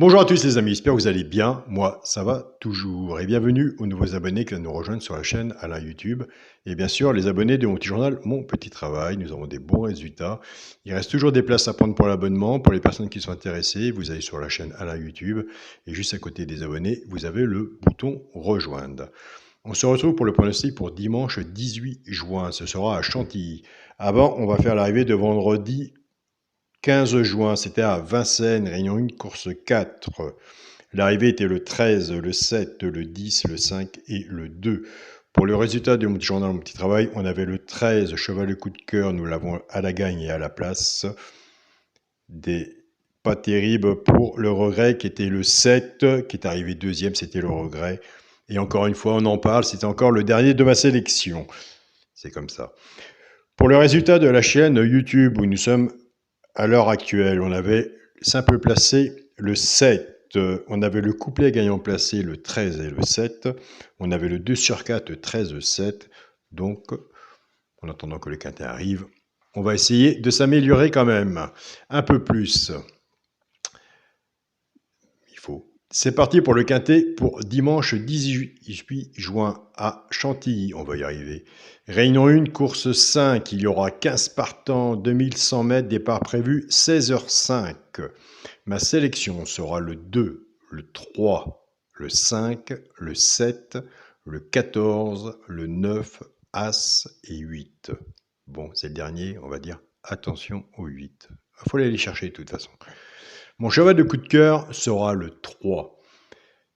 Bonjour à tous les amis, j'espère que vous allez bien. Moi, ça va toujours. Et bienvenue aux nouveaux abonnés qui viennent nous rejoindre sur la chaîne Alain YouTube. Et bien sûr, les abonnés de mon petit journal Mon Petit Travail. Nous avons des bons résultats. Il reste toujours des places à prendre pour l'abonnement. Pour les personnes qui sont intéressées, vous allez sur la chaîne Alain YouTube. Et juste à côté des abonnés, vous avez le bouton Rejoindre. On se retrouve pour le pronostic pour dimanche 18 juin. Ce sera à Chantilly. Avant, on va faire l'arrivée de vendredi 15 juin, c'était à Vincennes, Réunion 1, course 4. L'arrivée était le 13, le 7, le 10, le 5 et le 2. Pour le résultat de mon petit journal, mon petit travail, on avait le 13, cheval de coup de cœur, nous l'avons à la gagne et à la place. Des pas terribles pour le regret qui était le 7, qui est arrivé deuxième, c'était le regret. Et encore une fois, on en parle, c'était encore le dernier de ma sélection. C'est comme ça. Pour le résultat de la chaîne YouTube où nous sommes à l'heure actuelle, on avait simple placé le 7, on avait le couplet gagnant placé le 13 et le 7, on avait le 2 sur 4, 13, 7, donc en attendant que le quintet arrive, on va essayer de s'améliorer quand même, un peu plus. Il faut. C'est parti pour le quintet pour dimanche 18 juin à Chantilly, on va y arriver. Réunion 1, course 5, il y aura 15 partants, 2100 mètres, départ prévu 16h05. Ma sélection sera le 2, le 3, le 5, le 7, le 14, le 9, As et 8. Bon, c'est le dernier, on va dire attention au 8. Il faut aller les chercher de toute façon. Mon cheval de coup de cœur sera le 3.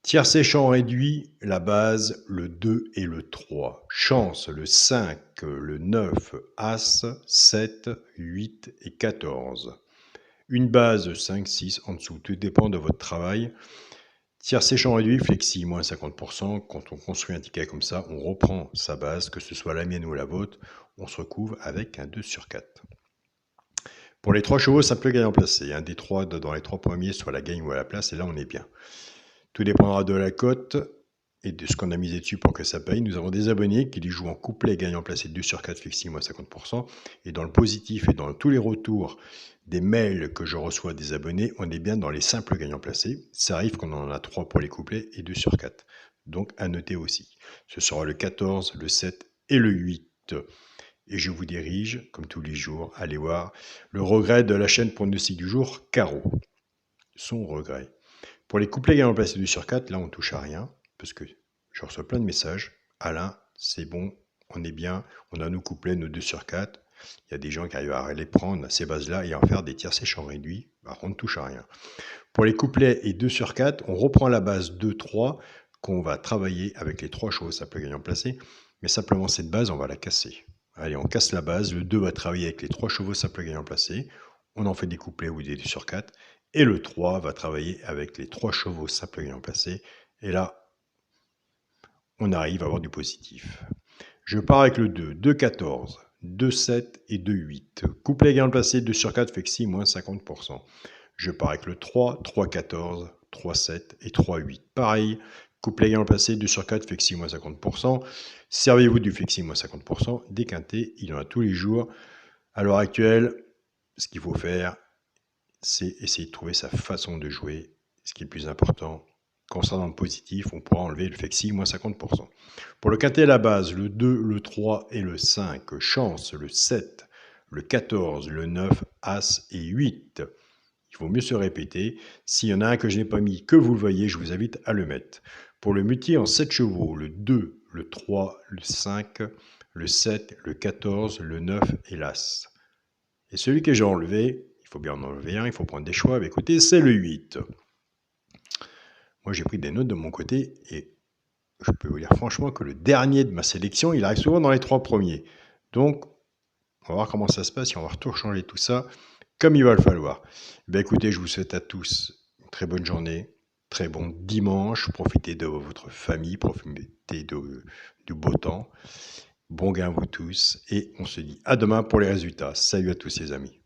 Tiercé champ réduit, la base, le 2 et le 3. Chance, le 5, le 9, As, 7, 8 et 14. Une base 5, 6 en dessous, tout dépend de votre travail. Tiercé champ réduit, flexi, moins 50%. Quand on construit un ticket comme ça, on reprend sa base, que ce soit la mienne ou la vôtre, on se recouvre avec un 2 sur 4. Pour les 3 chevaux, simple gagnant placé. Un des 3 dans les 3 premiers, soit la gagne ou à la place, et là on est bien. Tout dépendra de la cote et de ce qu'on a misé dessus pour que ça paye. Nous avons des abonnés qui les jouent en couplet gagnant placé 2 sur 4 flexi moins 50%. Et dans le positif et dans tous les retours des mails que je reçois des abonnés, on est bien dans les simples gagnants placés. Ça arrive qu'on en a 3 pour les couplets et 2 sur 4. Donc à noter aussi. Ce sera le 14, le 7 et le 8. Et je vous dirige, comme tous les jours, allez voir le regret de la chaîne pronostic du jour, Caro. Son regret. Pour les couplets gagnants placés 2 sur 4, là on touche à rien, parce que je reçois plein de messages. Alain, c'est bon, on est bien, on a nos couplets, nos 2 sur 4. Il y a des gens qui arrivent à les prendre, ces bases-là, et à en faire des tiercés champs réduits. Par contre, on ne touche à rien. Pour les couplets et 2 sur 4, on reprend la base 2-3 qu'on va travailler avec les 3 chevaux simple gagnant placé. Mais simplement, cette base, on va la casser. Allez, on casse la base. Le 2 va travailler avec les 3 chevaux simple gagnant placé. On en fait des couplets ou des 2 sur 4. Et le 3 va travailler avec les 3 chevaux simple gagnant placé. Et là, on arrive à avoir du positif. Je pars avec le 2, 2-14, 2-7 et 2-8. Couplet gagnant placé 2 sur 4 flexi moins 50%. Je pars avec le 3, 3-14, 3-7 et 3-8. Pareil, couplet gagnant placé 2 sur 4 flexi moins 50%. Servez-vous du flexi moins 50%. Déquinté, il y en a tous les jours. À l'heure actuelle, ce qu'il faut faire, c'est essayer de trouver sa façon de jouer. Ce qui est le plus important, concernant le positif, on pourra enlever le flexi, moins 50%. Pour le quintet à la base, le 2, le 3 et le 5, chance, le 7, le 14, le 9, As et 8. Il vaut mieux se répéter. S'il y en a un que je n'ai pas mis, que vous le voyez, je vous invite à le mettre. Pour le multi en 7 chevaux, le 2, le 3, le 5, le 7, le 14, le 9 et l'As. Et celui que j'ai enlevé, il faut bien en enlever un, il faut prendre des choix. Mais écoutez, c'est le 8. Moi, j'ai pris des notes de mon côté et je peux vous dire franchement que le dernier de ma sélection, il arrive souvent dans les 3 premiers. Donc, on va voir comment ça se passe et on va retour changer tout ça comme il va le falloir. Ben écoutez, je vous souhaite à tous une très bonne journée, très bon dimanche. Profitez de votre famille, profitez du beau temps. Bon gain à vous tous et on se dit à demain pour les résultats. Salut à tous les amis.